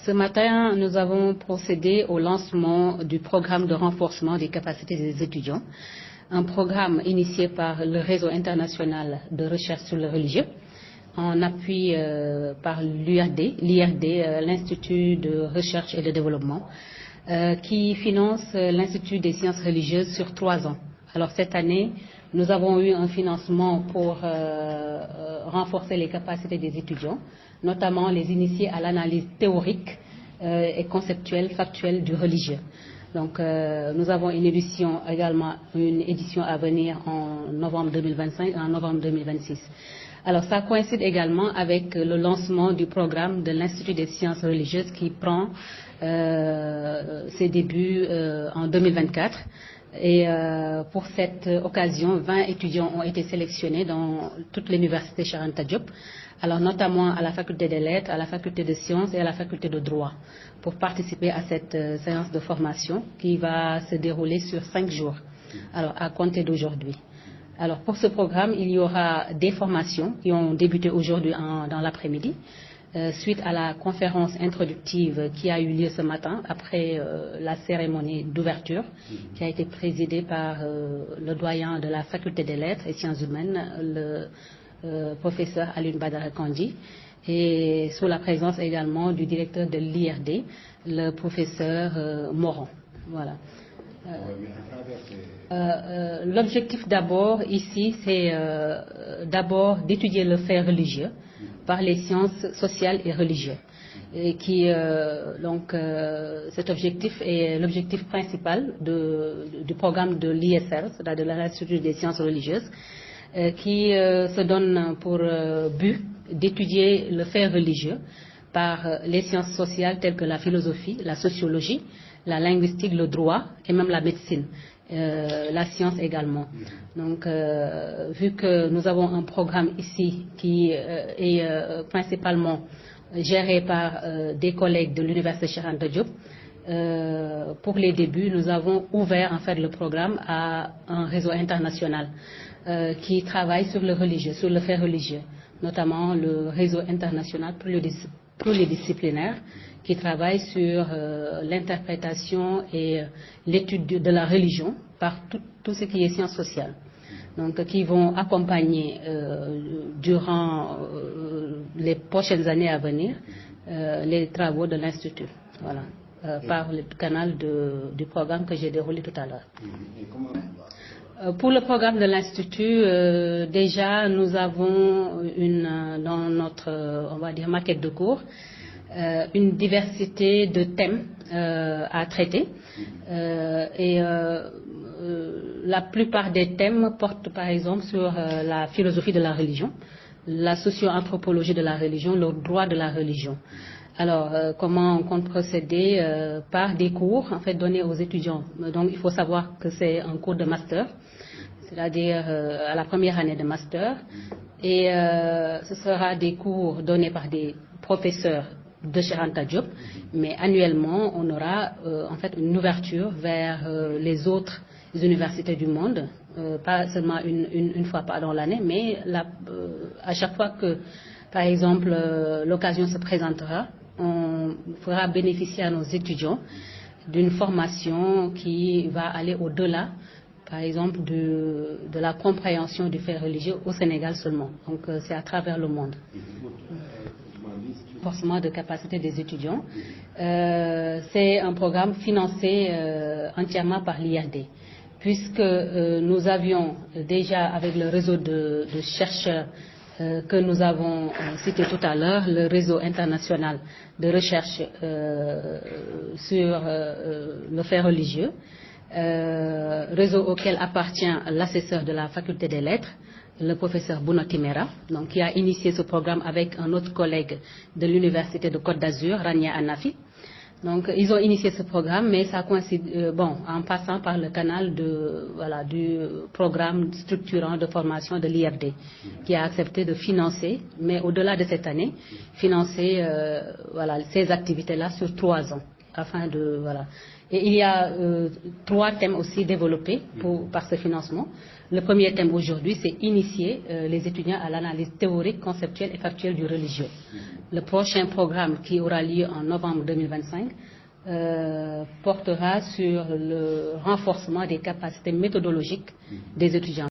Ce matin, nous avons procédé au lancement du programme de renforcement des capacités des étudiants, un programme initié par le réseau international de recherche sur le religieux, en appui par l'IRD, l'Institut de recherche et de développement, qui finance l'Institut des sciences religieuses sur 3 ans. Alors cette année, nous avons eu un financement pour renforcer les capacités des étudiants, notamment les initier à l'analyse théorique et conceptuelle, factuelle du religieux. Donc nous avons une édition à venir en novembre 2025 et en novembre 2026. Alors ça coïncide également avec le lancement du programme de l'Institut des sciences religieuses qui prend ses débuts en 2024. Et pour cette occasion, 20 étudiants ont été sélectionnés dans toute l'université Cheikh Anta Diop, alors notamment à la faculté des lettres, à la faculté de sciences et à la faculté de droit, pour participer à cette séance de formation qui va se dérouler sur 5 jours, alors à compter d'aujourd'hui. Alors pour ce programme, il y aura des formations qui ont débuté aujourd'hui dans l'après-midi, suite à la conférence introductive qui a eu lieu ce matin après la cérémonie d'ouverture qui a été présidée par le doyen de la faculté des lettres et sciences humaines, le professeur Alioune Badara Kandji, et sous la présence également du directeur de l'IRD, le professeur Moran. Voilà. L'objectif d'abord ici, c'est d'abord d'étudier le fait religieux par les sciences sociales et religieuses. Et cet objectif est l'objectif principal du programme de l'ISR, c'est-à-dire de l'Institut des sciences religieuses, qui se donne pour but d'étudier le fait religieux par les sciences sociales telles que la philosophie, la sociologie, la linguistique, le droit et même la médecine. La science également. Donc, vu que nous avons un programme ici qui est principalement géré par des collègues de l'université Cheikh Anta Diop, pour les débuts, nous avons ouvert en fait le programme à un réseau international qui travaille sur le religieux, sur le fait religieux, notamment le réseau international pluridisciplinaire qui travaille sur l'interprétation et l'étude de la religion par tout ce qui est sciences sociales. Donc, qui vont accompagner durant les prochaines années à venir les travaux de l'Institut. Voilà, par le canal du programme que j'ai déroulé tout à l'heure. Pour le programme de l'Institut, déjà nous avons dans notre, on va dire, maquette de cours, une diversité de thèmes à traiter. La plupart des thèmes portent par exemple sur la philosophie de la religion, la socio-anthropologie de la religion, le droit de la religion. Alors, comment on compte procéder par des cours en fait donnés aux étudiants. Donc, il faut savoir que c'est un cours de master, c'est-à-dire à la première année de master, et ce sera des cours donnés par des professeurs de Cheikh Anta Diop, mais annuellement, on aura en fait une ouverture vers les autres universités du monde, pas seulement une fois dans l'année, mais à chaque fois que, par exemple, l'occasion se présentera, on fera bénéficier à nos étudiants d'une formation qui va aller au-delà, par exemple, de la compréhension du fait religieux au Sénégal seulement. Donc, c'est à travers le monde. Renforcement de capacité des étudiants. C'est un programme financé entièrement par l'IRD, puisque nous avions déjà, avec le réseau de chercheurs que nous avons cité tout à l'heure, le réseau international de recherche sur le fait religieux, réseau auquel appartient l'assesseur de la faculté des lettres, le professeur Bouna Timera, donc, qui a initié ce programme avec un autre collègue de l'université de Côte d'Azur, Rania Anafi. Donc, ils ont initié ce programme, mais ça coïncide, en passant par le canal du programme structurant de formation de l'IRD, qui a accepté de financer, mais au-delà de cette année, financer ces activités-là sur 3 ans, afin de Et il y a 3 thèmes aussi développés par ce financement. Le premier thème aujourd'hui, c'est initier les étudiants à l'analyse théorique, conceptuelle et factuelle du religieux. le prochain programme qui aura lieu en novembre 2025 portera sur le renforcement des capacités méthodologiques des étudiants.